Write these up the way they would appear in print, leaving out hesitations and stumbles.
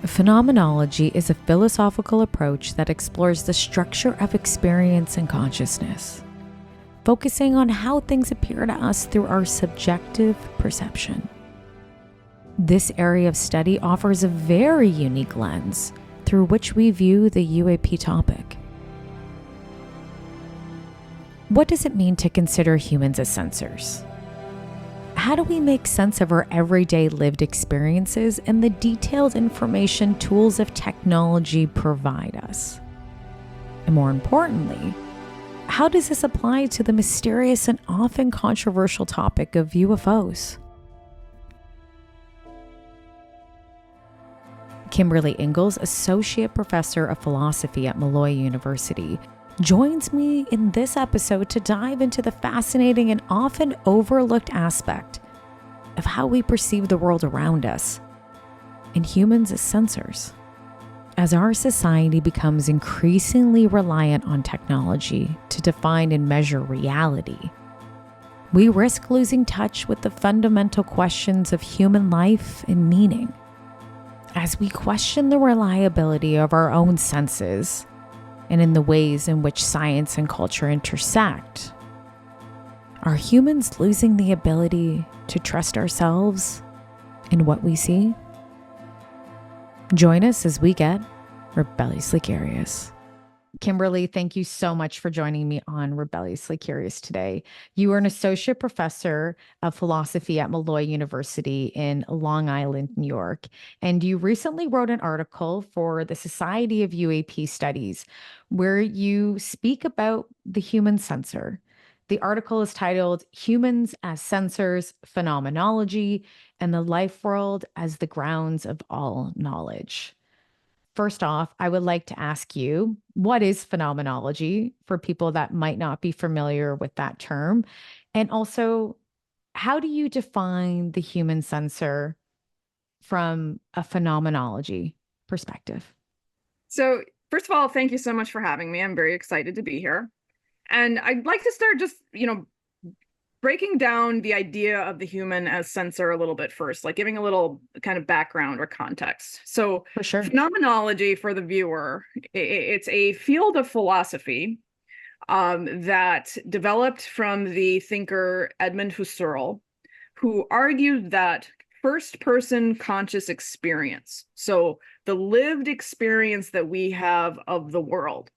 Phenomenology is a philosophical approach that explores the structure of experience and consciousness, focusing on how things appear to us through our subjective perception. This area of study offers a very unique lens through which we view the UAP topic. What does it mean to consider humans as sensors? How do we make sense of our everyday lived experiences and the detailed information tools of technology provide us? And more importantly, how does this apply to the mysterious and often controversial topic of UFOs? Kimberly Engels, Associate Professor of Philosophy at Molloy University, joins me in this episode to dive into the fascinating and often overlooked aspect of how we perceive the world around us and humans as sensors. As our society becomes increasingly reliant on technology to define and measure reality, we risk losing touch with the fundamental questions of human life and meaning. As we question the reliability of our own senses and in the ways in which science and culture intersect, are humans losing the ability to trust ourselves and what we see? Join us as we get rebelliously curious. Kimberly, thank you so much for joining me on Rebelliously Curious today. You are an associate professor of philosophy at Molloy University in Long Island, New York, and you recently wrote an article for the Society of UAP Studies where you speak about the human sensor. The article is titled Humans as Sensors, Phenomenology, and the Life World as the Grounds of All Knowledge. First off, I would like to ask you, what is phenomenology for people that might not be familiar with that term? And also, how do you define the human sensor from a phenomenology perspective? So, first of all, thank you so much for having me. I'm very excited to be here. And I'd like to start just, breaking down the idea of the human as sensor a little bit first, like giving a little kind of background or context. So For sure. Phenomenology, for the viewer, it's a field of philosophy that developed from the thinker Edmund Husserl, who argued that first-person conscious experience, so the lived experience that we have of the world,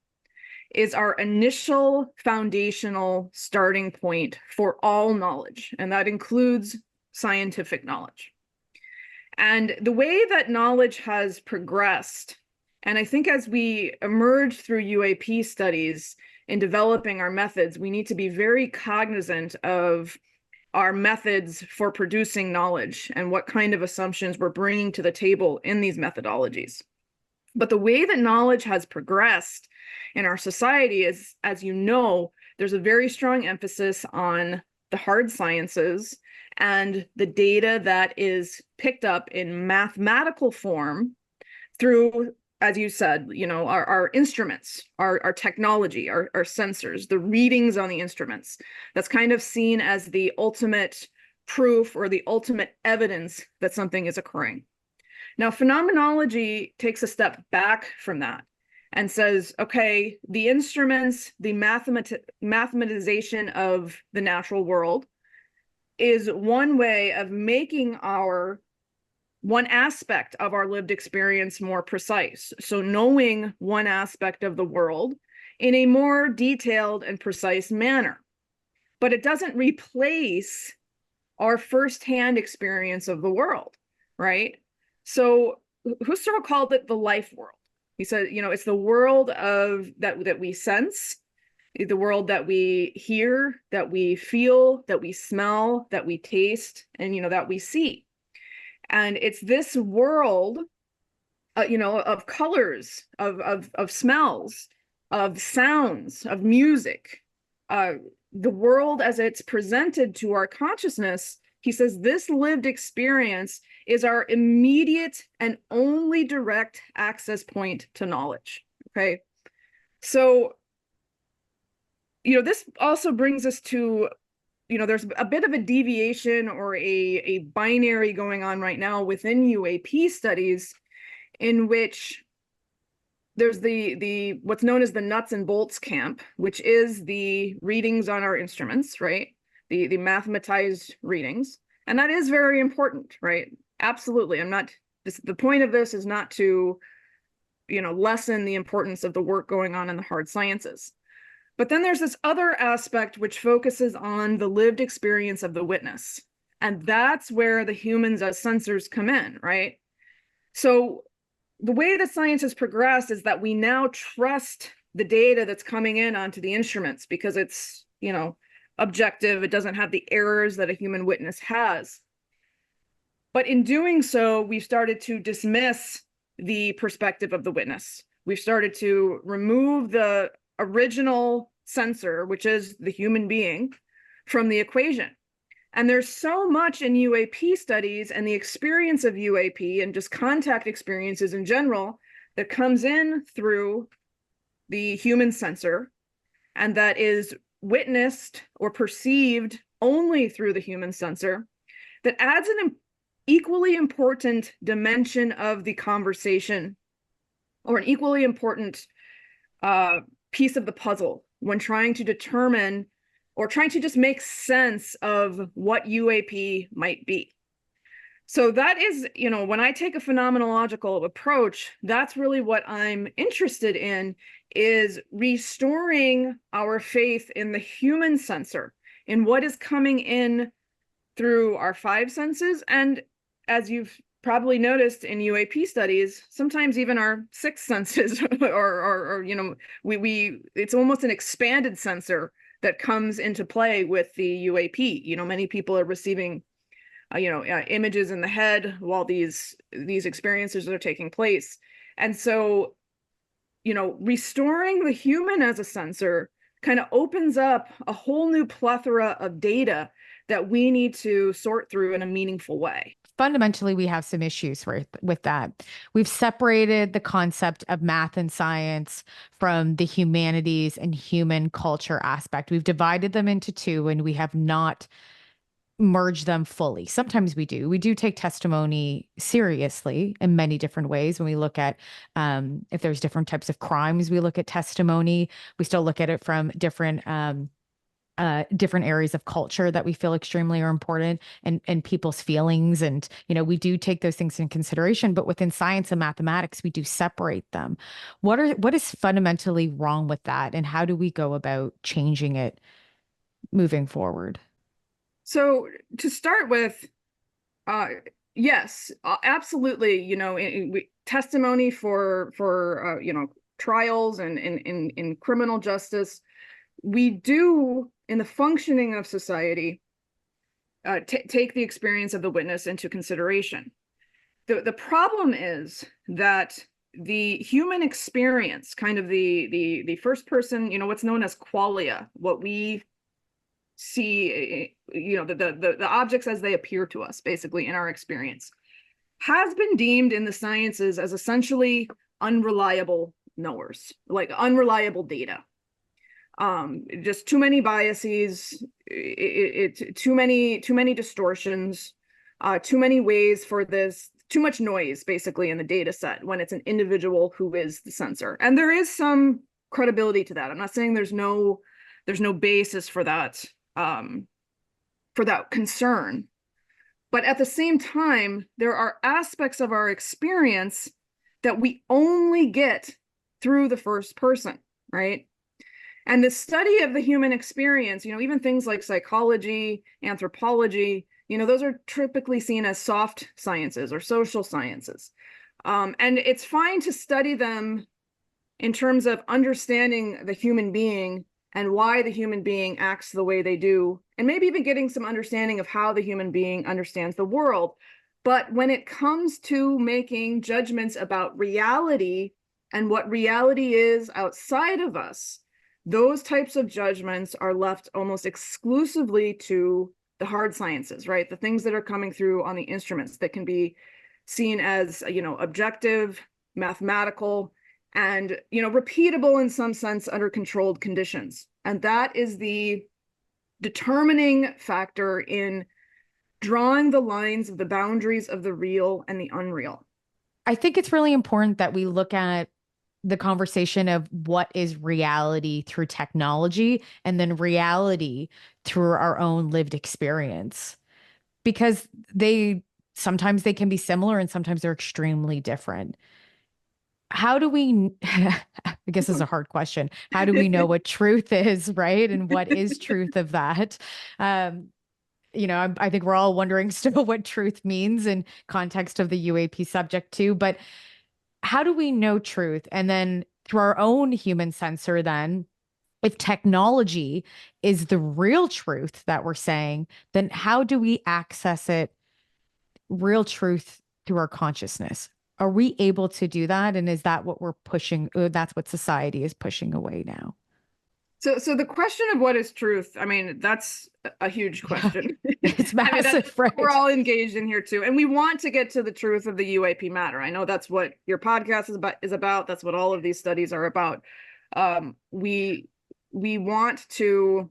is our initial foundational starting point for all knowledge, and that includes scientific knowledge. And the way that knowledge has progressed, and I think as we emerge through UAP studies in developing our methods, we need to be very cognizant of our methods for producing knowledge and what kind of assumptions we're bringing to the table in these methodologies. But the way that knowledge has progressed in our society is, as you know, there's a very strong emphasis on the hard sciences and the data that is picked up in mathematical form through, as you said, our instruments, our technology, our sensors, the readings on the instruments. That's kind of seen as the ultimate proof or the ultimate evidence that something is occurring. Now, phenomenology takes a step back from that and says, okay, the instruments, the mathematization of the natural world is one way of making one aspect of our lived experience more precise. So knowing one aspect of the world in a more detailed and precise manner. But it doesn't replace our firsthand experience of the world, right? So Husserl called it the life world. He said, it's the world of that we sense, the world that we hear, that we feel, that we smell, that we taste, and that we see. And it's this world, of colors, of smells, of sounds, of music. The world as it's presented to our consciousness He says this lived experience is our immediate and only direct access point to knowledge. Okay. So, this also brings us to, there's a bit of a deviation or a binary going on right now within UAP studies, in which there's the what's known as the nuts and bolts camp, which is the readings on our instruments, right? The mathematized readings. And that is very important, right? Absolutely. The point of this is not to, lessen the importance of the work going on in the hard sciences. But then there's this other aspect which focuses on the lived experience of the witness. And that's where the humans as sensors come in, right? So the way that science has progressed is that we now trust the data that's coming in onto the instruments because it's, objective. It doesn't have the errors that a human witness has. But in doing so, we've started to dismiss the perspective of the witness. We've started to remove the original sensor, which is the human being, from the equation. And there's so much in UAP studies and the experience of UAP and just contact experiences in general that comes in through the human sensor and that is witnessed or perceived only through the human sensor, that adds an equally important dimension of the conversation, or an equally important piece of the puzzle when trying to determine or trying to just make sense of what UAP might be. So that is, when I take a phenomenological approach, that's really what I'm interested in, is restoring our faith in the human sensor, in what is coming in through our five senses. And as you've probably noticed in UAP studies, sometimes even our six senses, or it's almost an expanded sensor that comes into play with the UAP. Many people are receiving images in the head while these experiences are taking place. And so, restoring the human as a sensor kind of opens up a whole new plethora of data that we need to sort through in a meaningful way. Fundamentally, we have some issues with that. We've separated the concept of math and science from the humanities and human culture aspect. We've divided them into two, and we have not merge them fully. Sometimes we do. We do take testimony seriously in many different ways. When we look at if there's different types of crimes, we look at testimony. We still look at it from different areas of culture that we feel extremely are important, and people's feelings. And, we do take those things in consideration, but within science and mathematics, we do separate them. What is fundamentally wrong with that? And how do we go about changing it moving forward? So to start with, yes, absolutely. Testimony for trials and in criminal justice, we do in the functioning of society take the experience of the witness into consideration. The problem is that the human experience, kind of the first person, what's known as qualia, what we see, the objects as they appear to us, basically in our experience, has been deemed in the sciences as essentially unreliable knowers, like unreliable data. Just too many biases, too many distortions, too many ways for this, too much noise basically in the data set when it's an individual who is the sensor. And there is some credibility to that. I'm not saying there's no basis for that concern. But at the same time, there are aspects of our experience that we only get through the first person, right? And the study of the human experience, even things like psychology, anthropology, those are typically seen as soft sciences or social sciences. And it's fine to study them in terms of understanding the human being and why the human being acts the way they do, and maybe even getting some understanding of how the human being understands the world. But when it comes to making judgments about reality and what reality is outside of us, those types of judgments are left almost exclusively to the hard sciences, right? The things that are coming through on the instruments that can be seen as, objective, mathematical, and, repeatable in some sense under controlled conditions. And that is the determining factor in drawing the lines of the boundaries of the real and the unreal. I think it's really important that we look at the conversation of what is reality through technology and then reality through our own lived experience, because sometimes they can be similar and sometimes they're extremely different. How do we, I guess this is a hard question. How do we know what truth is, right? And what is truth of that? I think we're all wondering still what truth means in context of the UAP subject too. But how do we know truth? And then through our own human sensor, then, if technology is the real truth that we're saying, then how do we access it, real truth, through our consciousness? Are we able to do that? And is that what we're pushing? That's what society is pushing away now. So the question of what is truth, I mean, that's a huge question. It's I mean, massive, right? we're all engaged in here too. And we want to get to the truth of the UAP matter. I know that's what your podcast is about. That's what all of these studies are about. We want to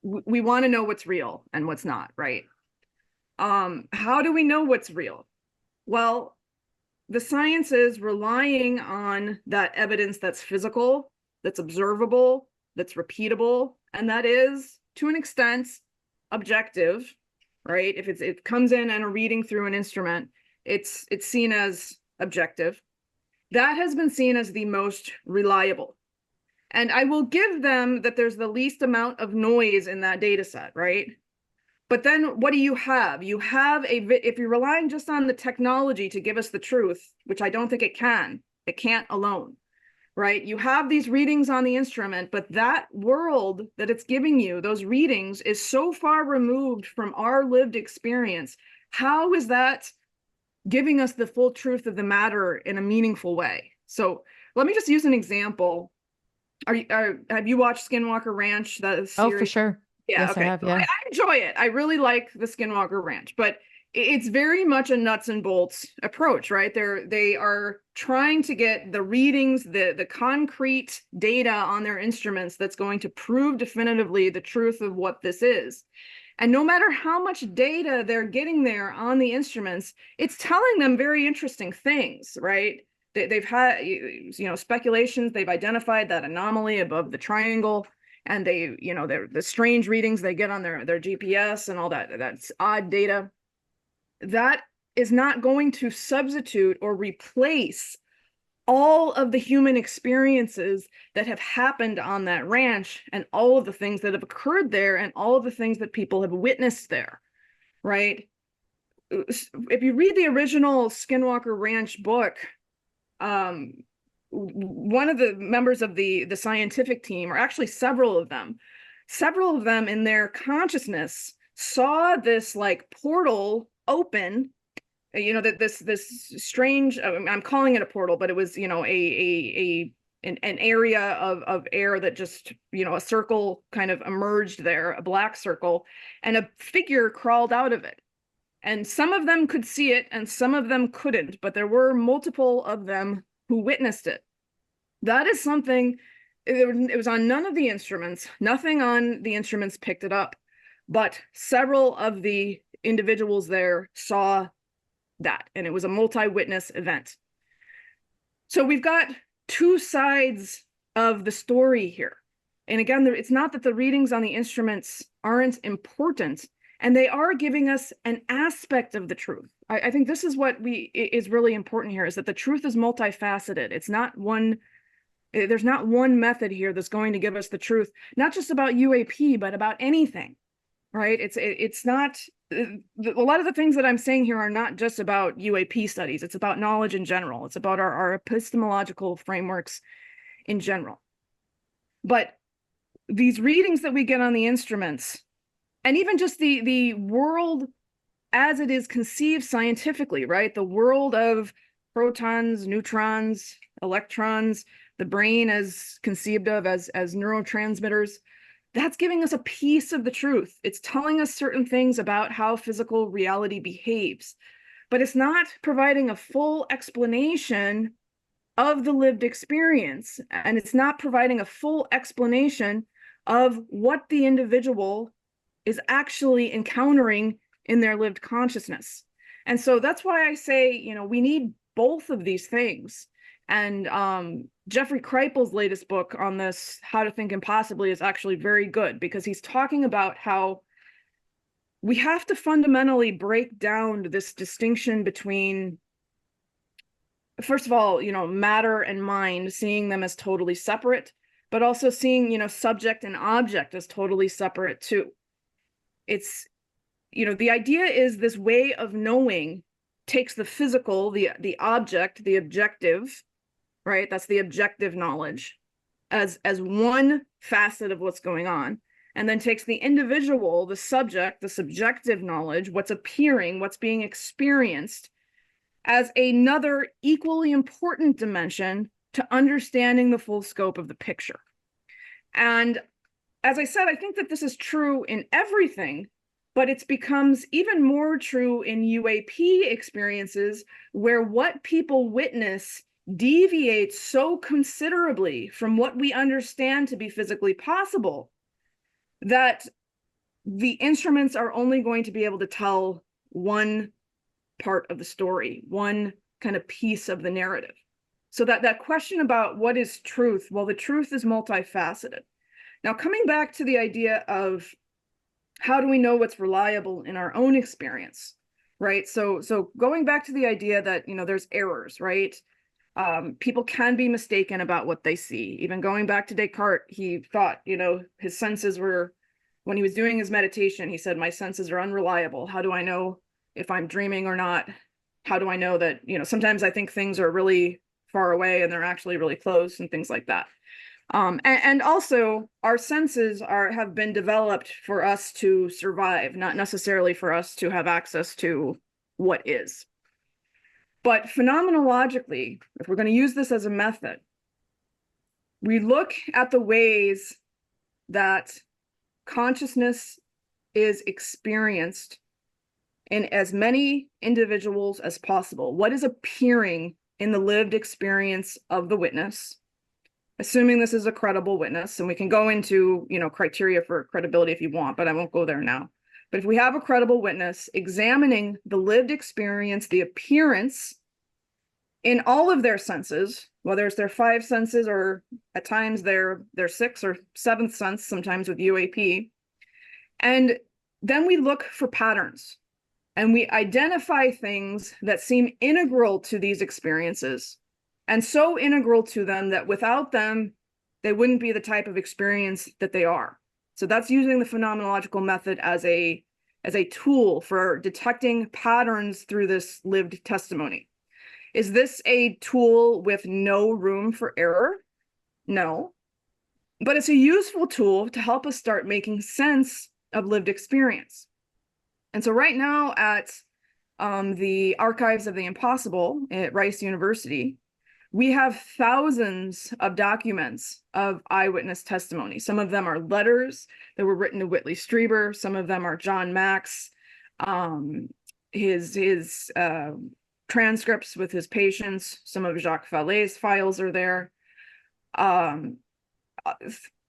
know what's real and what's not, right? How do we know what's real? Well, the science is relying on that evidence that's physical, that's observable, that's repeatable, and that is, to an extent, objective, right? If it comes in and a reading through an instrument, it's seen as objective. That has been seen as the most reliable. And I will give them that there's the least amount of noise in that data set, right? But then what do you have? You have if you're relying just on the technology to give us the truth, which I don't think it can't alone, right? You have these readings on the instrument, but that world that it's giving you, those readings, is so far removed from our lived experience. How is that giving us the full truth of the matter in a meaningful way? So let me just use an example. Have you watched Skinwalker Ranch? That series? Oh, for sure. Yeah, Yes, okay. I have. Yeah. I enjoy it. I really like the Skinwalker Ranch, but it's very much a nuts and bolts approach, right? They are trying to get the readings, the concrete data on their instruments that's going to prove definitively the truth of what this is. And no matter how much data they're getting there on the instruments, it's telling them very interesting things, right? They've had, speculations. They've identified that anomaly above the triangle, and the strange readings they get on their GPS and all that's odd data. That is not going to substitute or replace all of the human experiences that have happened on that ranch and all of the things that have occurred there and all of the things that people have witnessed there, right? If you read the original Skinwalker Ranch book, one of the members of the scientific team, or actually several of them in their consciousness saw this like portal open, that this strange, I'm calling it a portal, but it was, an area of air that just, a circle kind of emerged there, a black circle, and a figure crawled out of it. And some of them could see it and some of them couldn't, but there were multiple of them who witnessed it. That is something, it was on none of the instruments. Nothing on the instruments picked it up, but several of the individuals there saw that, and it was a multi-witness event. So we've got two sides of the story here. And again, it's not that the readings on the instruments aren't important, and they are giving us an aspect of the truth. I think this is what is really important here, is that the truth is multifaceted. It's not one, there's not one method here that's going to give us the truth, not just about UAP, but about anything, right? It's not, a lot of the things that I'm saying here are not just about UAP studies. It's about knowledge in general. It's about our epistemological frameworks in general. But these readings that we get on the instruments, and even just the world as it is conceived scientifically, right? The world of protons, neutrons, electrons, the brain as conceived of as neurotransmitters, that's giving us a piece of the truth. It's telling us certain things about how physical reality behaves, but it's not providing a full explanation of the lived experience. And it's not providing a full explanation of what the individual is actually encountering in their lived consciousness. And so that's why I say, you know, we need both of these things. And Jeffrey Kripal's latest book on this, How to Think Impossibly, is actually very good, because he's talking about how we have to fundamentally break down this distinction between, first of all, you know, matter and mind, seeing them as totally separate, but also seeing, you know, subject and object as totally separate too. It's, you know, the idea is this way of knowing takes the physical, the object, the objective, right? That's the objective knowledge as one facet of what's going on, and then takes the individual, the subject, the subjective knowledge, what's appearing, what's being experienced, as another equally important dimension to understanding the full scope of the picture. And as I said, I think that this is true in everything, but it becomes even more true in UAP experiences, where what people witness deviates so considerably from what we understand to be physically possible that the instruments are only going to be able to tell one part of the story, one kind of piece of the narrative. So that question about what is truth, well, the truth is multifaceted. Now, coming back to the idea of how do we know what's reliable in our own experience, right? So going back to the idea that, you know, there's errors, right? People can be mistaken about what they see. Even going back to Descartes, he thought, you know, his senses were, when he was doing his meditation, he said, my senses are unreliable. How do I know if I'm dreaming or not? How do I know that, you know, sometimes I think things are really far away and they're actually really close and things like that. And also our senses have been developed for us to survive, not necessarily for us to have access to what is. But phenomenologically, if we're going to use this as a method, we look at the ways that consciousness is experienced in as many individuals as possible. What is appearing in the lived experience of the witness, assuming this is a credible witness, and we can go into, you know, criteria for credibility if you want, but I won't go there now. But if we have a credible witness examining the lived experience, the appearance in all of their senses, whether it's their 5 senses or at times their 6th or 7th sense, sometimes with UAP, and then we look for patterns and we identify things that seem integral to these experiences, and so integral to them that without them, they wouldn't be the type of experience that they are. So that's using the phenomenological method as a tool for detecting patterns through this lived testimony. Is this a tool with no room for error? No, but it's a useful tool to help us start making sense of lived experience. And so right now at the Archives of the Impossible at Rice University, we have thousands of documents of eyewitness testimony. Some of them are letters that were written to Whitley Strieber. Some of them are John Mack's, his transcripts with his patients. Some of Jacques Fallé's files are there.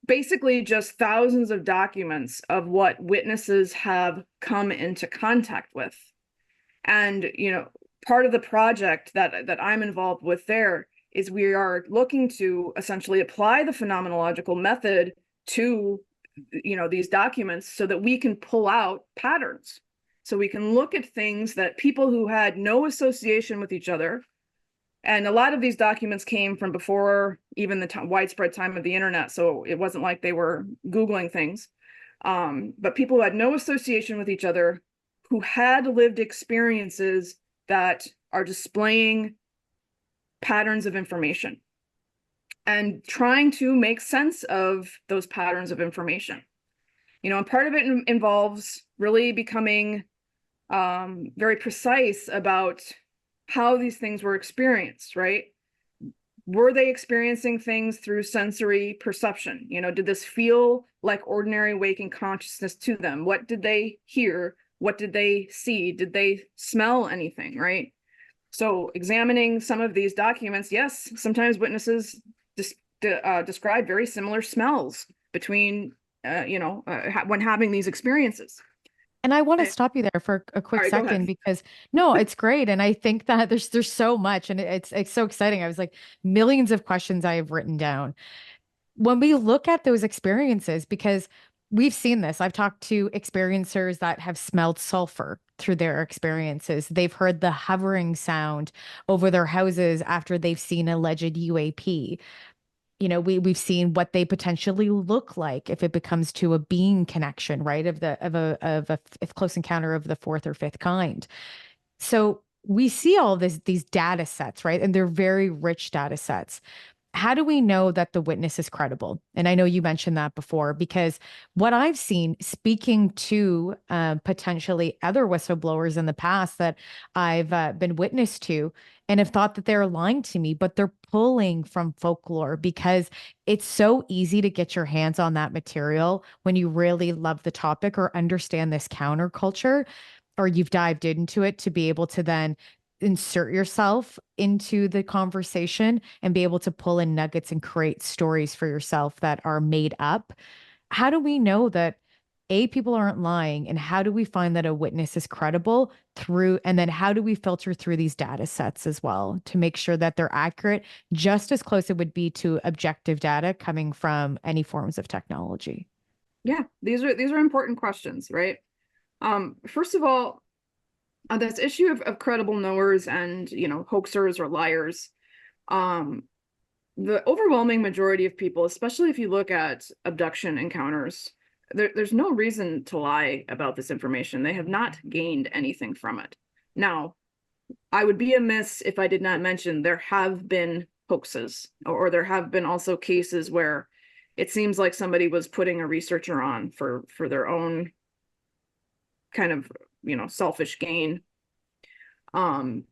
Basically just thousands of documents of what witnesses have come into contact with. And, you know, part of the project that I'm involved with there is we are looking to essentially apply the phenomenological method to, you know, these documents so that we can pull out patterns. So we can look at things that people who had no association with each other, and a lot of these documents came from before even the widespread time of the internet, so it wasn't like they were Googling things, but people who had no association with each other, who had lived experiences that are displaying patterns of information, and trying to make sense of those patterns of information. You know, and part of it involves really becoming very precise about how these things were experienced, right? Were they experiencing things through sensory perception? Did this feel like ordinary waking consciousness to them? What did they hear? What did they see? Did they smell anything, right? So examining some of these documents, yes, sometimes witnesses describe very similar smells between, when having these experiences. And I want to stop you there for a All quick right, go ahead. second because no, it's great. And I think that there's so much and it's so exciting. I was like millions of questions I have written down. When we look at those experiences, because we've seen this, I've talked to experiencers that have smelled sulfur through their experiences. They've heard the hovering sound over their houses after they've seen alleged UAP. We've seen what they potentially look like if it becomes to a being connection, right? Of a close encounter of the fourth or fifth kind. So we see all these data sets, right? And they're very rich data sets. How do we know that the witness is credible? And I know you mentioned that before, because what I've seen speaking to potentially other whistleblowers in the past that I've been witness to and have thought that they're lying to me, but they're pulling from folklore because it's so easy to get your hands on that material when you really love the topic or understand this counterculture or you've dived into it to be able to then insert yourself into the conversation and be able to pull in nuggets and create stories for yourself that are made up. How do we know that people aren't lying, and how do we find that a witness is credible through, and then how do we filter through these data sets as well to make sure that they're accurate, just as close it would be to objective data coming from any forms of technology? Yeah, these are important questions, right? First of all, on this issue of credible knowers and hoaxers or liars, um, the overwhelming majority of people, especially if you look at abduction encounters, there's no reason to lie about this information. They have not gained anything from it. Now, I would be amiss if I did not mention there have been hoaxes, or there have been also cases where it seems like somebody was putting a researcher on for their own kind of selfish gain. Um,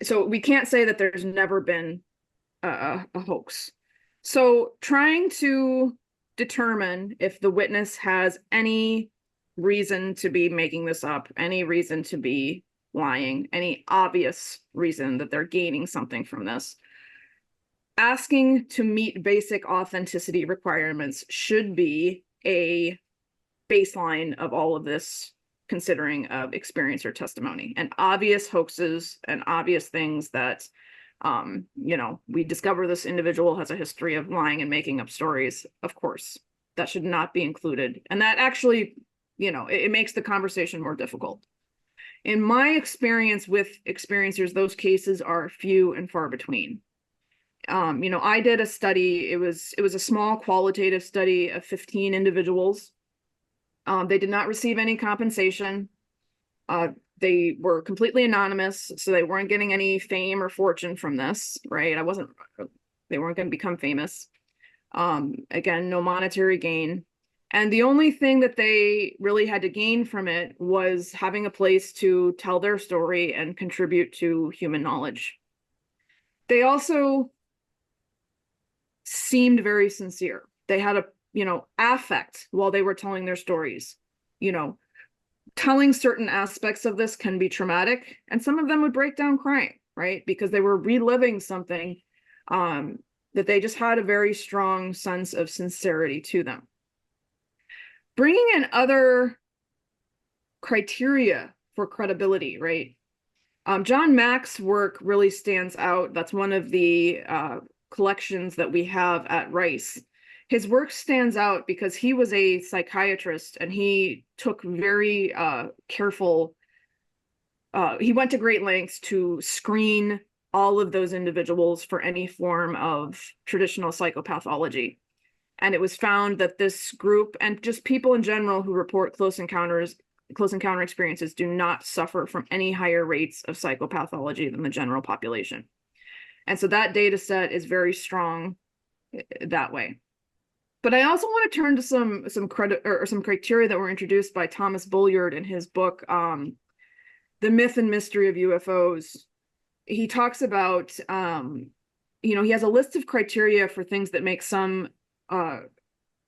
so we can't say that there's never been a hoax. So trying to determine if the witness has any reason to be making this up, any reason to be lying, any obvious reason that they're gaining something from this, asking to meet basic authenticity requirements should be a baseline of all of this considering of experience or testimony. And obvious hoaxes and obvious things that we discover this individual has a history of lying and making up stories, of course that should not be included. And that actually it makes the conversation more difficult. In my experience with experiencers, those cases are few and far between. I did a study. It was a small qualitative study of 15 individuals. They did not receive any compensation. They were completely anonymous, so they weren't getting any fame or fortune from this, right? They weren't going to become famous. Again, no monetary gain. And the only thing that they really had to gain from it was having a place to tell their story and contribute to human knowledge. They also seemed very sincere. They had a affect while they were telling their stories. Telling certain aspects of this can be traumatic, and some of them would break down crying, right? Because they were reliving something that they just had a very strong sense of sincerity to them. Bringing in other criteria for credibility, right? John Mack's work really stands out. That's one of the collections that we have at Rice. His work stands out because he was a psychiatrist and he took very careful, he went to great lengths to screen all of those individuals for any form of traditional psychopathology. And it was found that this group, and just people in general who report close encounter experiences, do not suffer from any higher rates of psychopathology than the general population. And so that data set is very strong that way. But I also want to turn to some credit or some criteria that were introduced by Thomas Bulliard in his book, The Myth and Mystery of UFOs. He talks about he has a list of criteria for things that make some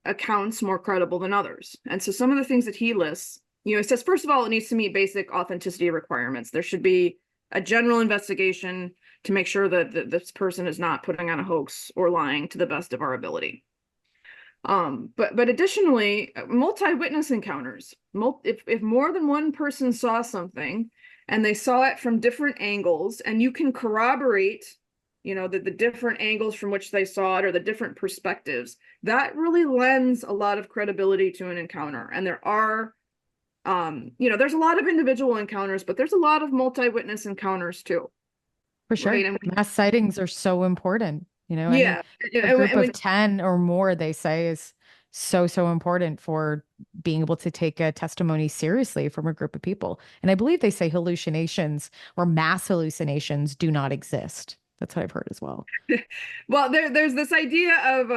accounts more credible than others. And so some of the things that he lists, he says, first of all, it needs to meet basic authenticity requirements. There should be a general investigation to make sure that this person is not putting on a hoax or lying to the best of our ability. But additionally, multi-witness encounters. If more than one person saw something and they saw it from different angles, and you can corroborate, the different angles from which they saw it or the different perspectives, that really lends a lot of credibility to an encounter. And there are, there's a lot of individual encounters, but there's a lot of multi-witness encounters too. For sure. Right? And mass sightings are so important. yeah. A group of 10 or more, they say, is so important for being able to take a testimony seriously from a group of people. And I believe they say hallucinations or mass hallucinations do not exist. That's what I've heard as well. Well, there's this idea of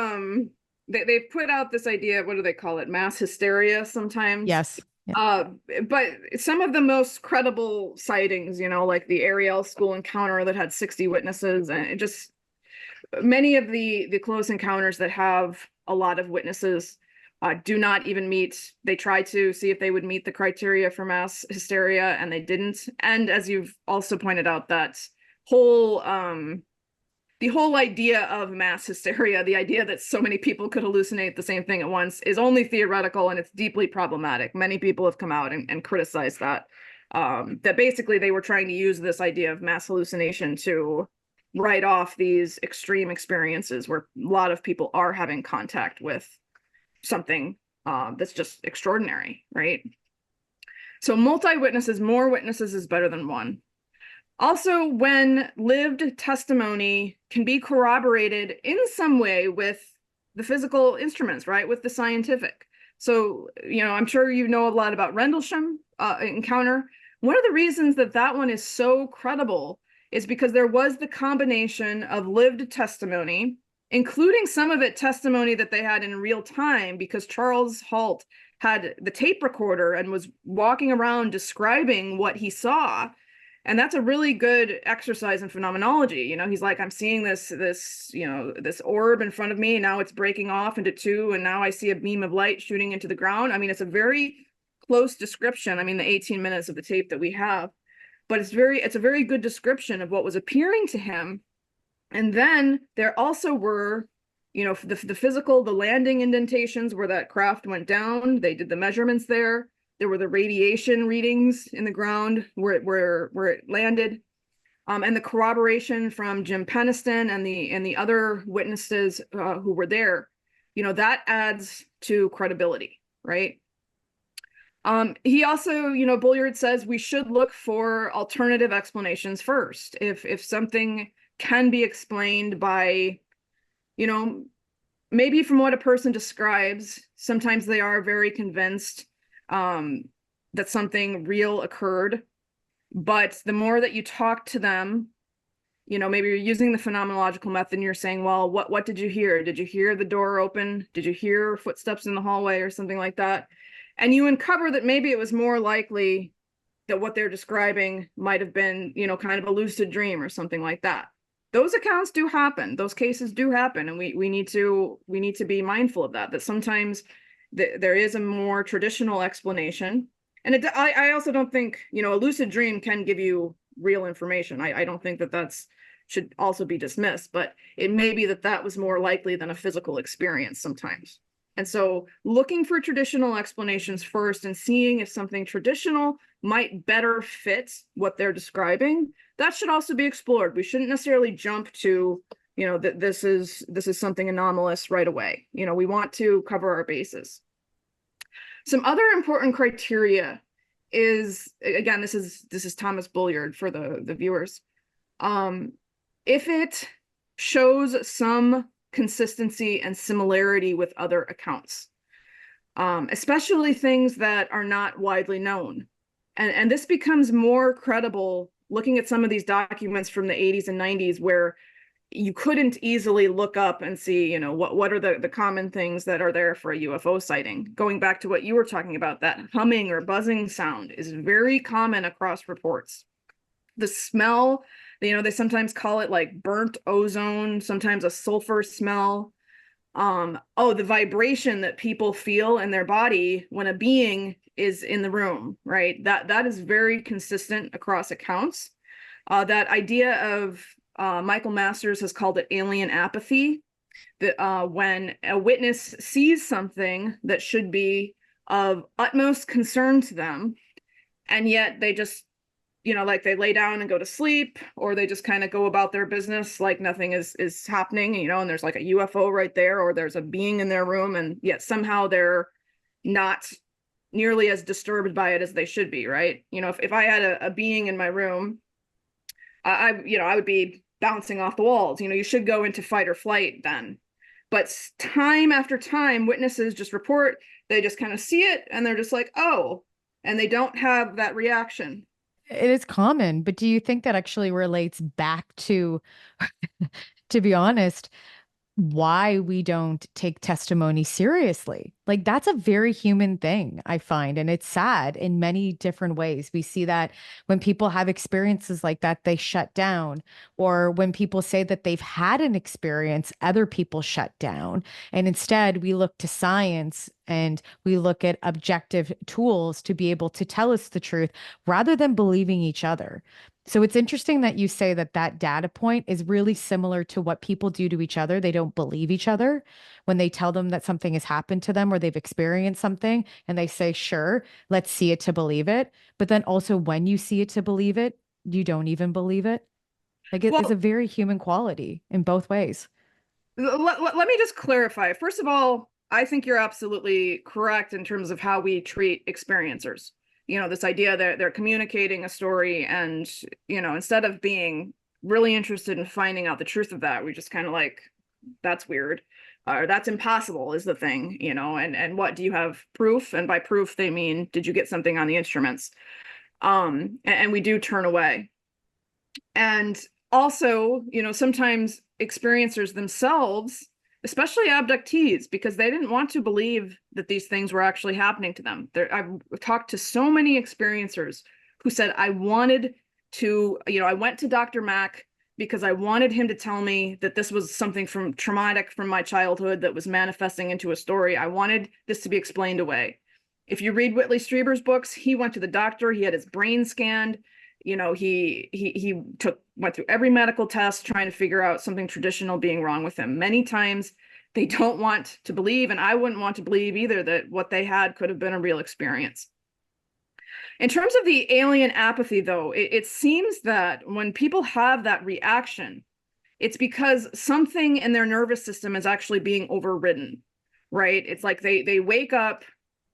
they've put out this idea, what do they call it? Mass hysteria sometimes. Yes. Yeah. But some of the most credible sightings, like the Ariel school encounter that had 60 witnesses, and just many of the close encounters that have a lot of witnesses do not even meet. They tried to see if they would meet the criteria for mass hysteria, and they didn't. And as you've also pointed out, that whole the whole idea of mass hysteria, the idea that so many people could hallucinate the same thing at once, is only theoretical, and it's deeply problematic. Many people have come out and criticized that, that basically they were trying to use this idea of mass hallucination to write off these extreme experiences where a lot of people are having contact with something that's just extraordinary, right? So multi-witnesses, more witnesses is better than one. Also, when lived testimony can be corroborated in some way with the physical instruments, right? With the scientific. So, I'm sure you know a lot about Rendlesham encounter. One of the reasons that one is so credible is because there was the combination of lived testimony, including some of it testimony that they had in real time, because Charles Halt had the tape recorder and was walking around describing what he saw. And that's a really good exercise in phenomenology. He's like, I'm seeing this orb in front of me, and now it's breaking off into two, and now I see a beam of light shooting into the ground. I mean, it's a very close description. I mean, the 18 minutes of the tape that we have, but it's a very good description of what was appearing to him. And then there also were, the physical, the landing indentations where that craft went down. They did the measurements there. There were the radiation readings in the ground where it landed, and the corroboration from Jim Peniston and the other witnesses who were there. That adds to credibility, right? He also, Bulliard says we should look for alternative explanations first. If something can be explained by, maybe from what a person describes, sometimes they are very convinced that something real occurred. But the more that you talk to them, maybe you're using the phenomenological method and you're saying, well, what did you hear? Did you hear the door open? Did you hear footsteps in the hallway or something like that? And you uncover that maybe it was more likely that what they're describing might have been, kind of a lucid dream or something like that. Those accounts do happen. Those cases do happen. And we need to be mindful of that sometimes there is a more traditional explanation. And I also don't think, a lucid dream can give you real information. I don't think that should also be dismissed, but it may be that was more likely than a physical experience sometimes. And so looking for traditional explanations first and seeing if something traditional might better fit what they're describing, that should also be explored. We shouldn't necessarily jump to, that this is something anomalous right away. We want to cover our bases. Some other important criteria is, again, this is Thomas Bulliard for the viewers. If it shows some consistency and similarity with other accounts, especially things that are not widely known. And this becomes more credible looking at some of these documents from the 80s and 90s where you couldn't easily look up and see, what are the common things that are there for a UFO sighting. Going back to what you were talking about, that humming or buzzing sound is very common across reports. The smell, they sometimes call it like burnt ozone, sometimes a sulfur smell. The vibration that people feel in their body when a being is in the room, right? That is very consistent across accounts. That idea of Michael Masters has called it alien apathy, that when a witness sees something that should be of utmost concern to them, and yet they just, like they lay down and go to sleep, or they just kind of go about their business like nothing is happening, and there's like a UFO right there, or there's a being in their room, and yet somehow they're not nearly as disturbed by it as they should be, right? If I had a being in my room, I would be bouncing off the walls. You should go into fight or flight then. But time after time, witnesses just report, they just kind of see it and they're just like, oh, and they don't have that reaction. It is common, but do you think that actually relates back to be honest, why we don't take testimony seriously? Like, that's a very human thing, I find. And it's sad in many different ways. We see that when people have experiences like that, they shut down. Or when people say that they've had an experience, other people shut down. And instead, we look to science and we look at objective tools to be able to tell us the truth rather than believing each other. So it's interesting that you say that that data point is really similar to what people do to each other. They don't believe each other when they tell them that something has happened to them or they've experienced something, and they say, sure, let's see it to believe it. But then also when you see it to believe it, you don't even believe it. Like, it is a Well, very human quality in both ways. let me just clarify. First of all, I think you're absolutely correct in terms of how we treat experiencers. This idea that they're communicating a story, and, instead of being really interested in finding out the truth of that, we just kind of like, that's weird, or that's impossible is the thing, and what, do you have proof? And by proof, they mean, did you get something on the instruments? And we do turn away. And also, sometimes experiencers themselves, especially abductees, because they didn't want to believe that these things were actually happening to them. I've talked to so many experiencers who said, I wanted to, I went to Dr. Mack because I wanted him to tell me that this was something from traumatic from my childhood that was manifesting into a story. I wanted this to be explained away. If you read Whitley Strieber's books, he went to the doctor, he had his brain scanned, he went through every medical test trying to figure out something traditional being wrong with him. Many times they don't want to believe, and I wouldn't want to believe either, that what they had could have been a real experience. In terms of the alien apathy, though, it seems that when people have that reaction, it's because something in their nervous system is actually being overridden, right? It's like they wake up,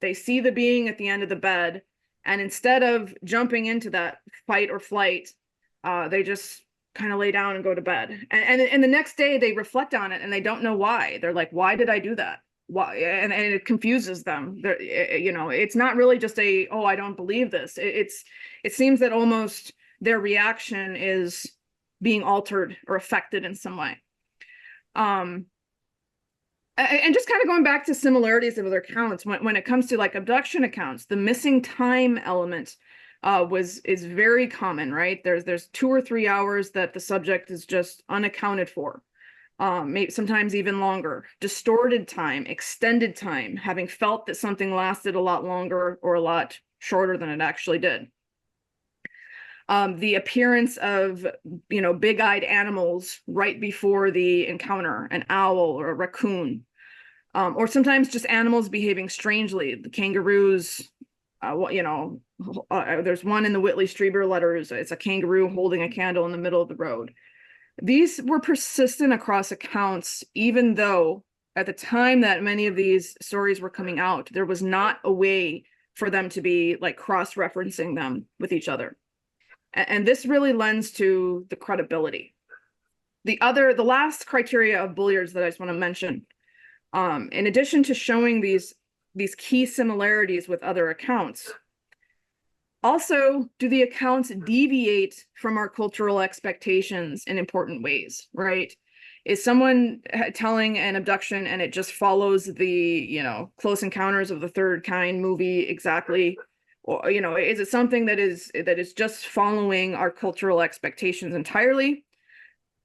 they see the being at the end of the bed, and instead of jumping into that fight or flight, they just kind of lay down and go to bed. And the next day they reflect on it and they don't know why. They're like, why did I do that? Why? And it confuses them. It's not really just oh, I don't believe this. It seems that almost their reaction is being altered or affected in some way. And just kind of going back to similarities of other accounts, when it comes to like abduction accounts, the missing time element is very common, right? There's 2 or 3 hours that the subject is just unaccounted for, maybe sometimes even longer. Distorted time, extended time, having felt that something lasted a lot longer or a lot shorter than it actually did. The appearance of, big-eyed animals right before the encounter, an owl or a raccoon, or sometimes just animals behaving strangely. The kangaroos, there's one in the Whitley Strieber letters. It's a kangaroo holding a candle in the middle of the road. These were persistent across accounts, even though at the time that many of these stories were coming out, there was not a way for them to be like cross-referencing them with each other. And this really lends to the credibility. The last criteria of Bulliard's that I just want to mention, in addition to showing these key similarities with other accounts, also, do the accounts deviate from our cultural expectations in important ways, right? Is someone telling an abduction and it just follows the, Close Encounters of the Third Kind movie exactly? Or, is it something that is just following our cultural expectations entirely?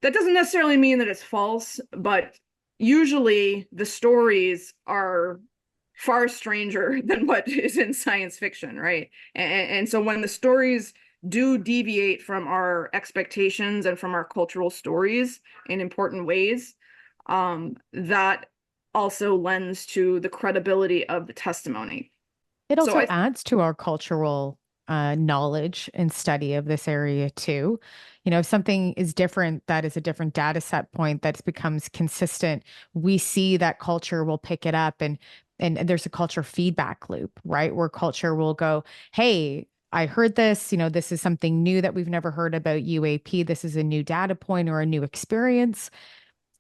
That doesn't necessarily mean that it's false, but usually the stories are far stranger than what is in science fiction, right? And so when the stories do deviate from our expectations and from our cultural stories in important ways, that also lends to the credibility of the testimony. It So also I adds to our cultural knowledge and study of this area too. If something is different, that is a different data set point that becomes consistent. We see that culture will pick it up, and there's a culture feedback loop, right? Where culture will go, "Hey, I heard this. This is something new that we've never heard about UAP. This is a new data point or a new experience."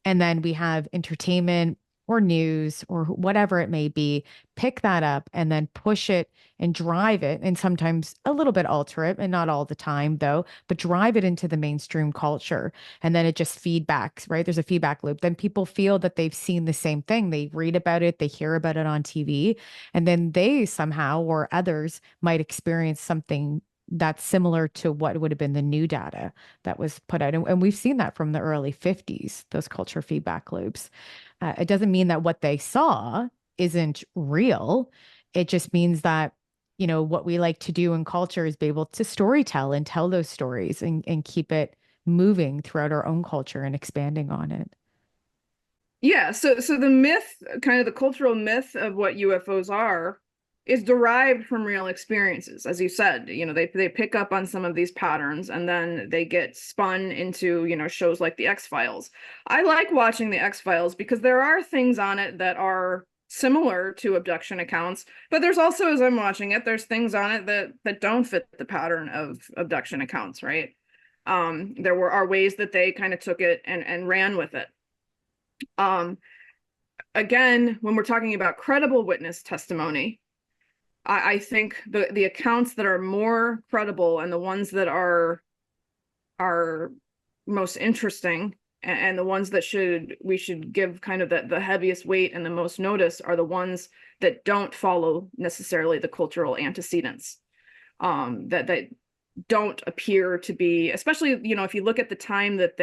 And then we have entertainment or news or whatever it may be, pick that up and then push it and drive it. And sometimes a little bit alter it, and not all the time though, but drive it into the mainstream culture. And then it just feedbacks, right? There's a feedback loop. Then people feel that they've seen the same thing. They read about it, they hear about it on TV, and then they somehow or others might experience something that's similar to what would have been the new data that was put out. And we've seen that from the early 50s, those culture feedback loops. It doesn't mean that what they saw isn't real. It just means that, what we like to do in culture is be able to storytell and tell those stories and keep it moving throughout our own culture and expanding on it. Yeah, so the myth, kind of the cultural myth of what UFOs are, is derived from real experiences. As you said, they pick up on some of these patterns and then they get spun into, shows like the X-Files. I like watching the X-Files because there are things on it that are similar to abduction accounts, but there's also, as I'm watching it, there's things on it that don't fit the pattern of abduction accounts, right? Are ways that they kind of took it and ran with it. Um, Again, when we're talking about credible witness testimony, I think the accounts that are more credible and the ones that are most interesting and the ones that we should give kind of the heaviest weight and the most notice are the ones that don't follow necessarily the cultural antecedents, that don't appear to be, especially, if you look at the time that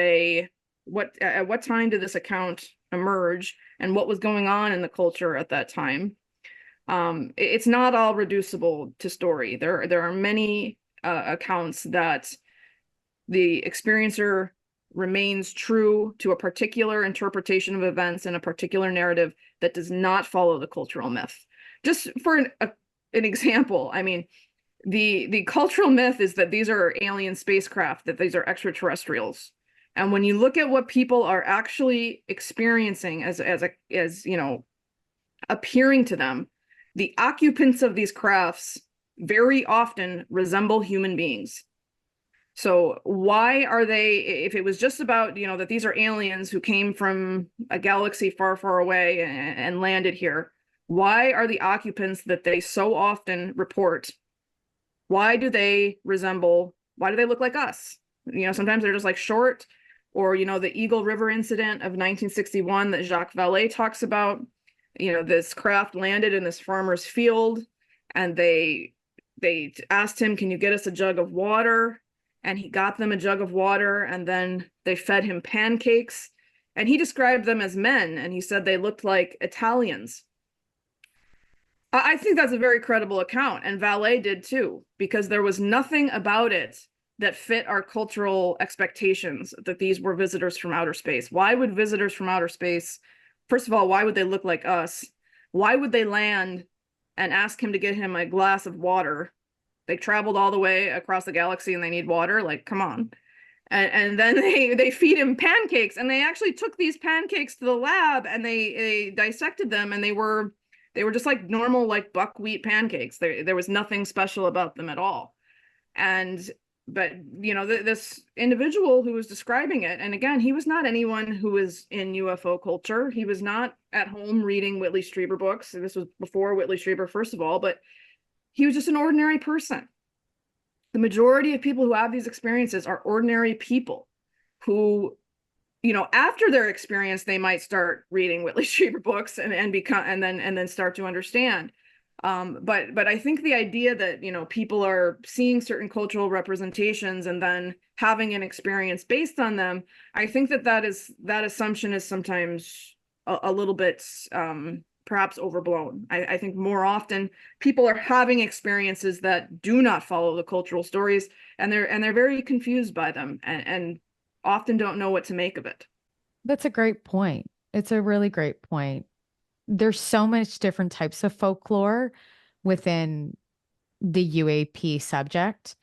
at what time did this account emerge and what was going on in the culture at that time. It's not all reducible to story. There are many accounts that the experiencer remains true to a particular interpretation of events in a particular narrative that does not follow the cultural myth. Just for an example, I mean, the cultural myth is that these are alien spacecraft, that these are extraterrestrials. And when you look at what people are actually experiencing as appearing to them, the occupants of these crafts very often resemble human beings. So why are they, if it was just about, that these are aliens who came from a galaxy far, far away and landed here, why are the occupants that they so often report, why do they look like us? Sometimes they're just like short, or, the Eagle River incident of 1961 that Jacques Vallée talks about. This craft landed in this farmer's field and they asked him, "Can you get us a jug of water?" And he got them a jug of water, and then they fed him pancakes, and he described them as men, and he said they looked like Italians. I think that's a very credible account, and Vallée did too, because there was nothing about it that fit our cultural expectations that these were visitors from outer space. Why would visitors from outer space, first of all, why would they look like us? Why would they land and ask him to get him a glass of water? They traveled all the way across the galaxy and they need water. Like, come on. And then they feed him pancakes, and they actually took these pancakes to the lab and they dissected them, and they were just like normal, like buckwheat pancakes. There was nothing special about them at all. But this individual who was describing it, and again, he was not anyone who was in UFO culture. He was not at home reading Whitley Strieber books. This was before Whitley Strieber, first of all, but he was just an ordinary person. The majority of people who have these experiences are ordinary people who, after their experience, they might start reading Whitley Strieber books and then start to understand. But I think the idea that, you know, people are seeing certain cultural representations and then having an experience based on them, I think that that assumption is sometimes a little bit perhaps overblown. I think more often people are having experiences that do not follow the cultural stories, and they're very confused by them, and often don't know what to make of it. That's a great point. It's a really great point. There's so much different types of folklore within the UAP subject,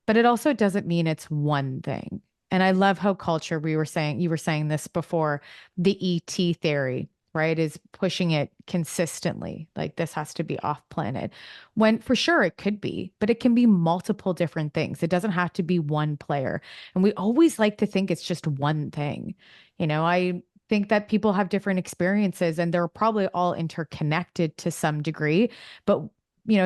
but it also doesn't mean it's one thing. And I love how culture, you were saying this before, the ET theory, right, is pushing it consistently. Like this has to be off planet. When for sure it could be, but it can be multiple different things. It doesn't have to be one player. And we always like to think it's just one thing. I think that people have different experiences and they're probably all interconnected to some degree, but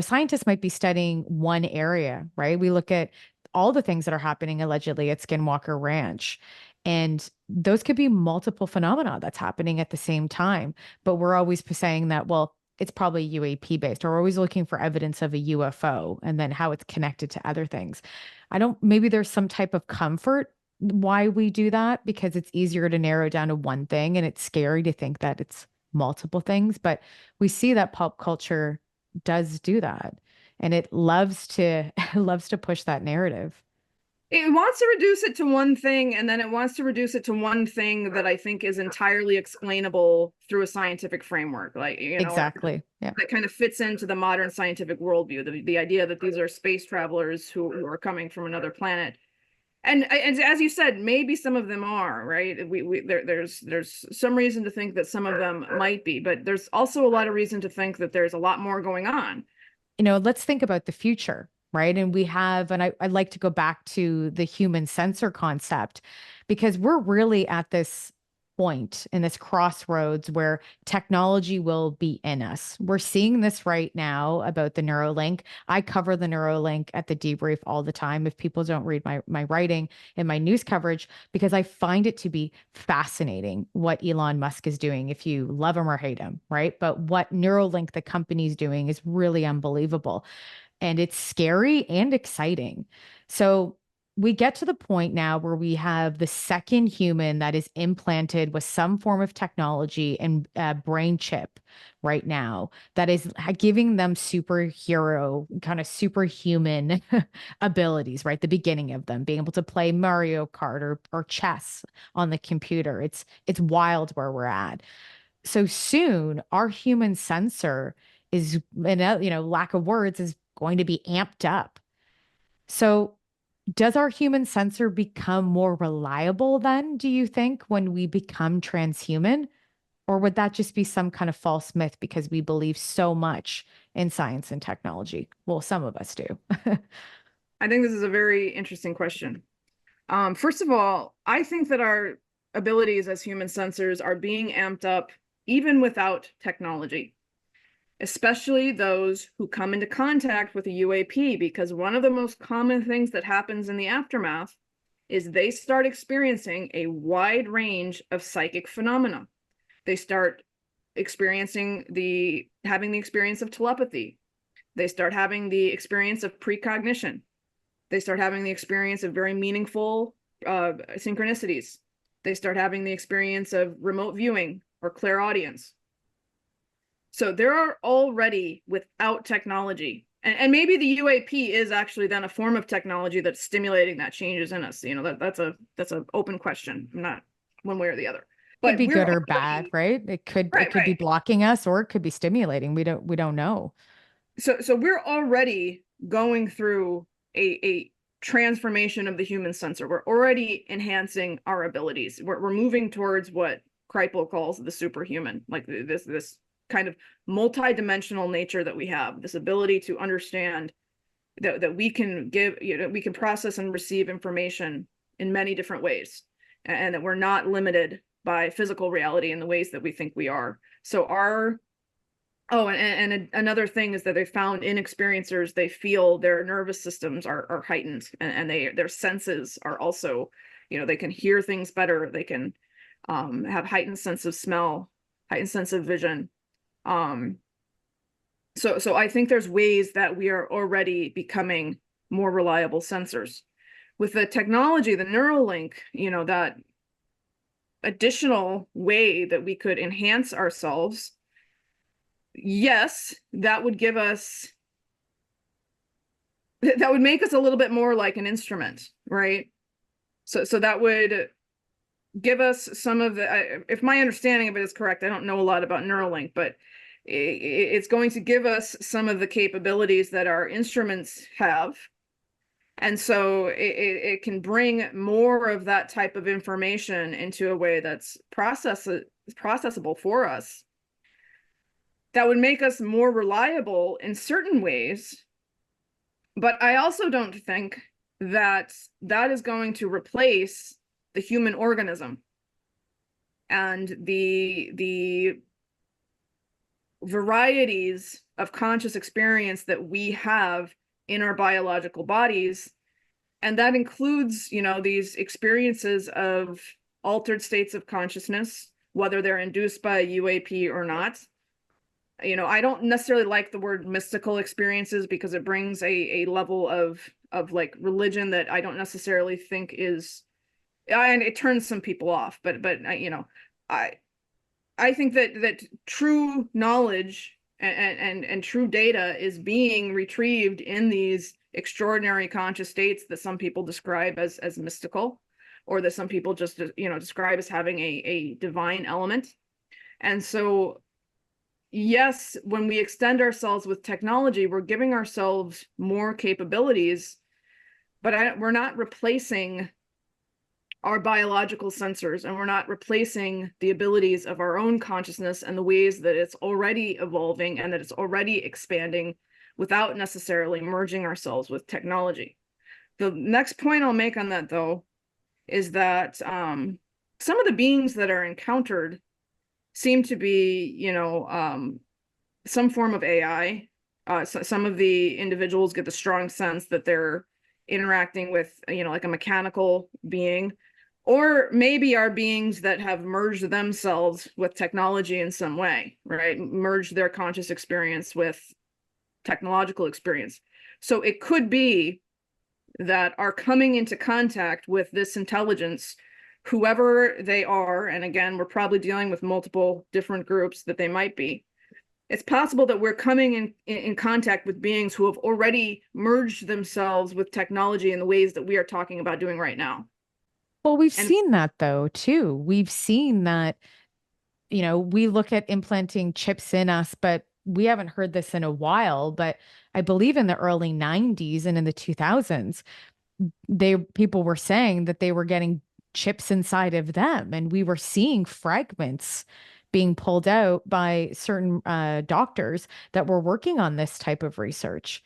scientists might be studying one area, right? We look at all the things that are happening allegedly at Skinwalker Ranch. And those could be multiple phenomena that's happening at the same time. But we're always saying that, well, it's probably UAP based, or we're always looking for evidence of a UFO and then how it's connected to other things. Maybe there's some type of comfort why we do that because it's easier to narrow down to one thing and it's scary to think that it's multiple things. But we see that pop culture does do that and it loves to loves to push that narrative. It wants to reduce it to one thing, and then it wants to reduce it to one thing that I think is entirely explainable through a scientific framework, like, or Exactly. Yeah. that kind of fits into the modern scientific worldview, the idea that these are space travelers who are coming from another planet. And as you said, maybe some of them are, right. There's some reason to think that some of them might be, but there's also a lot of reason to think that there's a lot more going on. Let's think about the future, right? And I'd like to go back to the human sensor concept because we're really at this point in this crossroads where technology will be in us. We're seeing this right now about the Neuralink. I cover the Neuralink at the debrief all the time if people don't read my writing and my news coverage because I find it to be fascinating what Elon Musk is doing if you love him or hate him, right? But what Neuralink the company's doing is really unbelievable and it's scary and exciting. So we get to the point now where we have the second human that is implanted with some form of technology and brain chip right now that is giving them superhero kind of superhuman abilities, right? The beginning of them being able to play Mario Kart or chess on the computer. It's wild where we're at. So soon our human sensor is, and lack of words, is going to be amped up. So does our human sensor become more reliable then, do you think, when we become transhuman? Or would that just be some kind of false myth because we believe so much in science and technology? Well, some of us do. I think this is a very interesting question. First of all, I think that our abilities as human sensors are being amped up even without technology, especially those who come into contact with a UAP, because one of the most common things that happens in the aftermath is they start experiencing a wide range of psychic phenomena. They start experiencing having the experience of telepathy. They start having the experience of precognition. They start having the experience of very meaningful synchronicities. They start having the experience of remote viewing or clairaudience. So there are already, without technology, and maybe the UAP is actually then a form of technology that's stimulating that changes in us. That's an open question. I'm not one way or the other. Could But be we're good or bad, already right? It could right, it could be right. blocking us or it could be stimulating. We don't know. So we're already going through a transformation of the human sensor. We're already enhancing our abilities. We're moving towards what Kripal calls the superhuman, like this kind of multidimensional nature that we have, this ability to understand that we can we can process and receive information in many different ways, and that we're not limited by physical reality in the ways that we think we are. So another thing is that they found in experiencers, they feel their nervous systems are heightened, and their senses are also, they can hear things better. They can have heightened sense of smell, heightened sense of vision. So I think there's ways that we are already becoming more reliable sensors. With the technology, the Neuralink, that additional way that we could enhance ourselves, yes, that would give us, that would make us a little bit more like an instrument, right? So that would give us some of the, if my understanding of it is correct, I don't know a lot about Neuralink, but it's going to give us some of the capabilities that our instruments have. And so it can bring more of that type of information into a way that's processable for us. That would make us more reliable in certain ways. But I also don't think that that is going to replace the human organism and the varieties of conscious experience that we have in our biological bodies. And that includes, these experiences of altered states of consciousness, whether they're induced by a UAP or not. I don't necessarily like the word mystical experiences because it brings a level of like religion that I don't necessarily think is, and it turns some people off, but I think that true knowledge and true data is being retrieved in these extraordinary conscious states that some people describe as mystical, or that some people just describe as having a divine element. And so yes, when we extend ourselves with technology, we're giving ourselves more capabilities, but we're not replacing our biological sensors, and we're not replacing the abilities of our own consciousness and the ways that it's already evolving and that it's already expanding without necessarily merging ourselves with technology. The next point I'll make on that, though, is that some of the beings that are encountered seem to be, some form of AI. Some of the individuals get the strong sense that they're interacting with, like a mechanical being, or maybe are beings that have merged themselves with technology in some way, right? Merged their conscious experience with technological experience. So it could be that are coming into contact with this intelligence, whoever they are, and again, we're probably dealing with multiple different groups that they might be. It's possible that we're coming in contact with beings who have already merged themselves with technology in the ways that we are talking about doing right now. Well, we've And seen that though, too. We've seen that, we look at implanting chips in us, but we haven't heard this in a while. But I believe in the early 90s and in the 2000s, people were saying that they were getting chips inside of them, and we were seeing fragments being pulled out by certain doctors that were working on this type of research.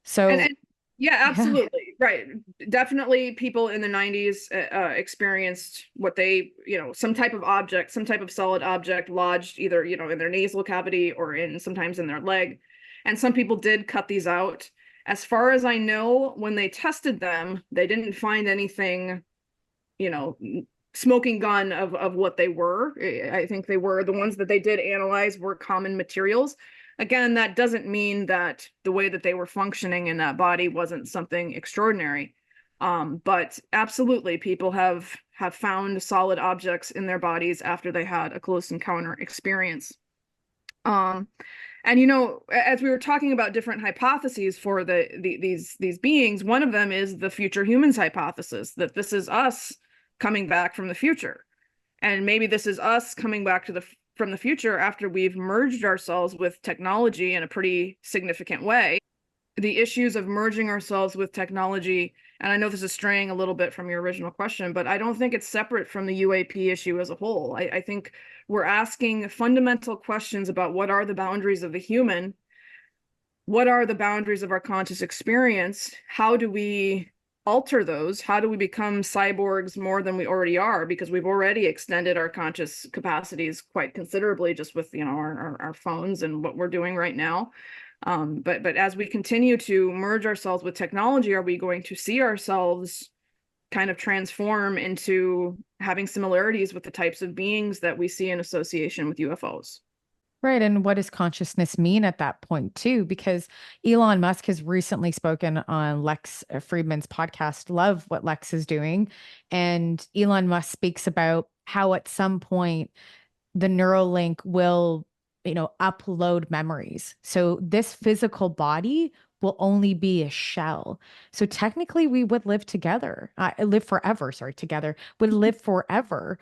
So, and yeah, yeah. absolutely. Right. Definitely people in the 90s experienced what they, some type of object, some type of solid object lodged either, in their nasal cavity or sometimes in their leg. And some people did cut these out. As far as I know, when they tested them, they didn't find anything, you know, smoking gun of what they were. I think they were, the ones that they did analyze were common materials. Again, that doesn't mean that the way that they were functioning in that body wasn't something extraordinary. But absolutely, people have found solid objects in their bodies after they had a close encounter experience. And as we were talking about different hypotheses for these beings, one of them is the future humans hypothesis, that this is us coming back from the future. And maybe this is us coming back from the future after we've merged ourselves with technology in a pretty significant way. The issues of merging ourselves with technology, and I know this is straying a little bit from your original question, but I don't think it's separate from the UAP issue as a whole. I think we're asking fundamental questions about what are the boundaries of the human, what are the boundaries of our conscious experience, how do we alter those, how do we become cyborgs more than we already are, because we've already extended our conscious capacities quite considerably just with our phones and what we're doing right now. But as we continue to merge ourselves with technology, are we going to see ourselves kind of transform into having similarities with the types of beings that we see in association with UFOs? Right. And what does consciousness mean at that point, too? Because Elon Musk has recently spoken on Lex Friedman's podcast, Love What Lex is Doing. And Elon Musk speaks about how at some point the Neuralink will, upload memories. So this physical body will only be a shell. So technically, we would live together, live forever, sorry, together, would live forever,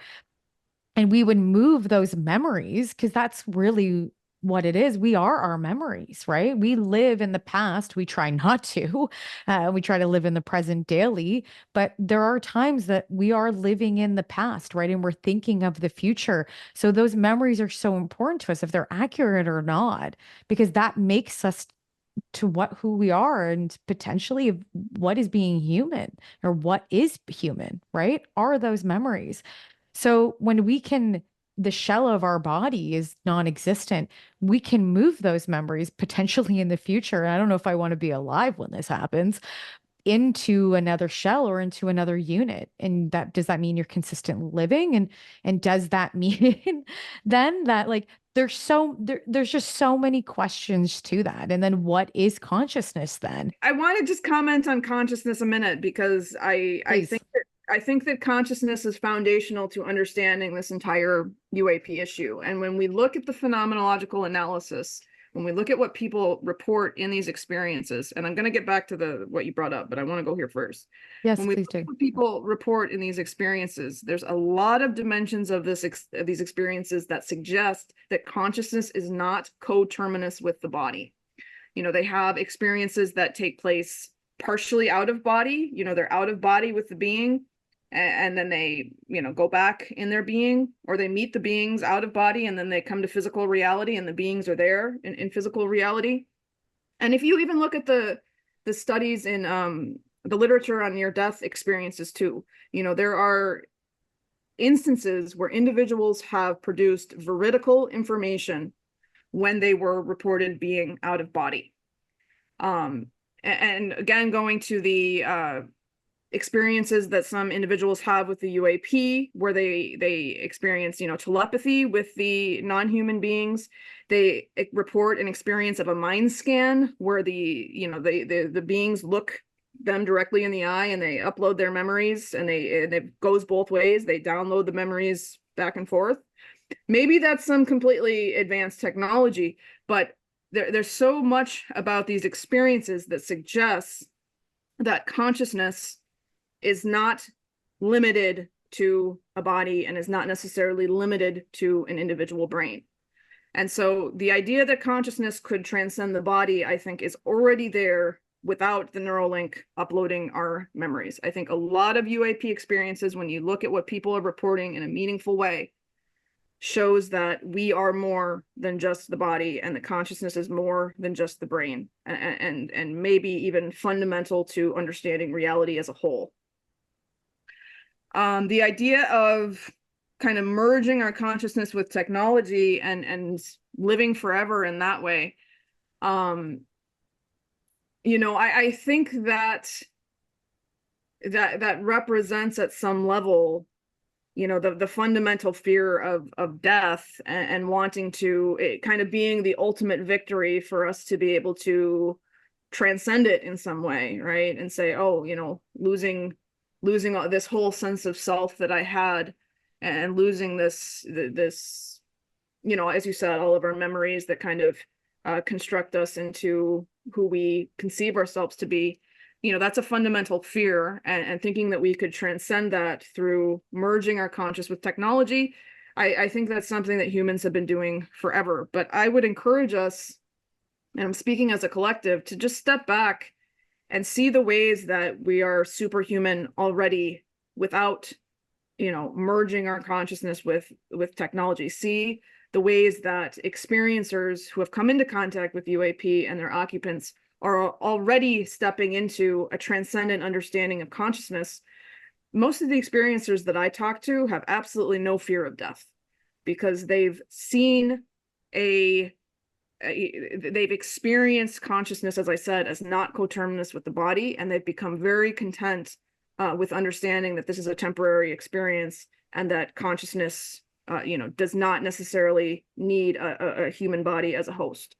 and we would move those memories because that's really what it is. We are our memories, right? We live in the past. We try not to. We try to live in the present daily, but there are times that we are living in the past, right? And we're thinking of the future. So those memories are so important to us, if they're accurate or not, because that makes us to who we are, and potentially what is being human, or what is human, right? Are those memories. So when the shell of our body is non-existent, we can move those memories potentially in the future. I don't know if I want to be alive when this happens, into another shell or into another unit. And that, does that mean you're consistent living? And does that mean then that, like, there's just so many questions to that. And then what is consciousness then? I want to just comment on consciousness a minute, because Please. I think that consciousness is foundational to understanding this entire UAP issue. And when we look at the phenomenological analysis, when we look at what people report in these experiences, and I'm going to get back to what you brought up, but I want to go here first. Yes, When we please look at do. what people report in these experiences, there's a lot of dimensions of these experiences that suggest that consciousness is not coterminous with the body. They have experiences that take place partially out of body. They're out of body with the being, and then they, go back in their being, or they meet the beings out of body, and then they come to physical reality, and the beings are there in physical reality. And if you even look at the studies in the literature on near-death experiences too, there are instances where individuals have produced veridical information when they were reported being out of body. And again, going to the experiences that some individuals have with the UAP, where they experience, telepathy with the non-human beings. They report an experience of a mind scan where the beings look them directly in the eye, and they upload their memories, and it goes both ways. They download the memories back and forth. Maybe that's some completely advanced technology, but there's so much about these experiences that suggests that consciousness is not limited to a body, and is not necessarily limited to an individual brain. And so the idea that consciousness could transcend the body, I think, is already there without the Neuralink uploading our memories. I think a lot of UAP experiences, when you look at what people are reporting in a meaningful way, shows that we are more than just the body, and the consciousness is more than just the brain, and maybe even fundamental to understanding reality as a whole. The idea of kind of merging our consciousness with technology and living forever in that way, I think that represents at some level, the fundamental fear of death, and wanting to, it kind of being the ultimate victory for us to be able to transcend it in some way, right? And say, oh, losing this whole sense of self that I had, and losing this, as you said, all of our memories that kind of construct us into who we conceive ourselves to be. That's a fundamental fear, and thinking that we could transcend that through merging our conscious with technology. I think that's something that humans have been doing forever. But I would encourage us, and I'm speaking as a collective, to just step back and see the ways that we are superhuman already without, merging our consciousness with technology. See the ways that experiencers who have come into contact with UAP and their occupants are already stepping into a transcendent understanding of consciousness. Most of the experiencers that I talk to have absolutely no fear of death, because they've seen they've experienced consciousness, as I said, as not coterminous with the body, and they've become very content with understanding that this is a temporary experience, and that consciousness does not necessarily need a human body as a host.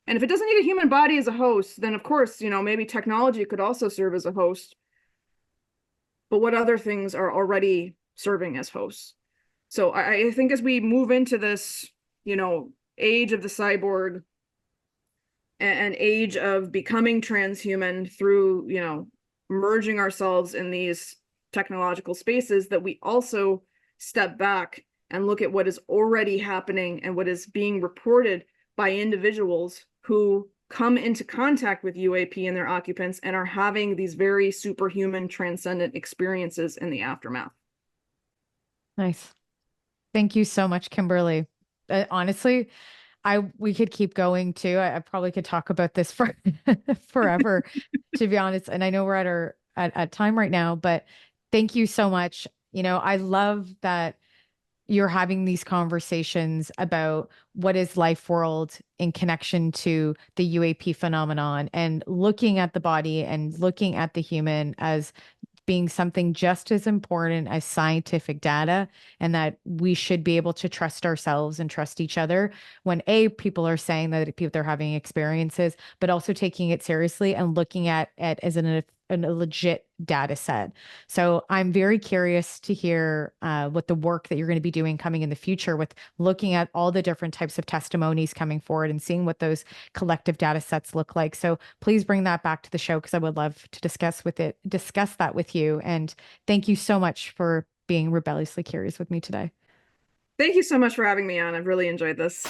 And if it doesn't need a human body as a host, then of course, maybe technology could also serve as a host. But what other things are already serving as hosts? So I think as we move into this, age of the cyborg and age of becoming transhuman through, merging ourselves in these technological spaces, that we also step back and look at what is already happening and what is being reported by individuals who come into contact with UAP and their occupants and are having these very superhuman, transcendent experiences in the aftermath. Nice. Thank you so much, Kimberly. Honestly, we could keep going too. I probably could talk about this for forever, to be honest. And I know we're at our at time right now, but thank you so much. I love that you're having these conversations about what is life world in connection to the UAP phenomenon and looking at the body and looking at the human as being something just as important as scientific data, and that we should be able to trust ourselves and trust each other when people are saying that people they're having experiences, but also taking it seriously and looking at it as a legit data set. So I'm very curious to hear what the work that you're going to be doing coming in the future with looking at all the different types of testimonies coming forward and seeing what those collective data sets look like. So please bring that back to the show, because I would love to discuss that with you. And thank you so much for being rebelliously curious with me today. Thank you so much for having me on. I've really enjoyed this.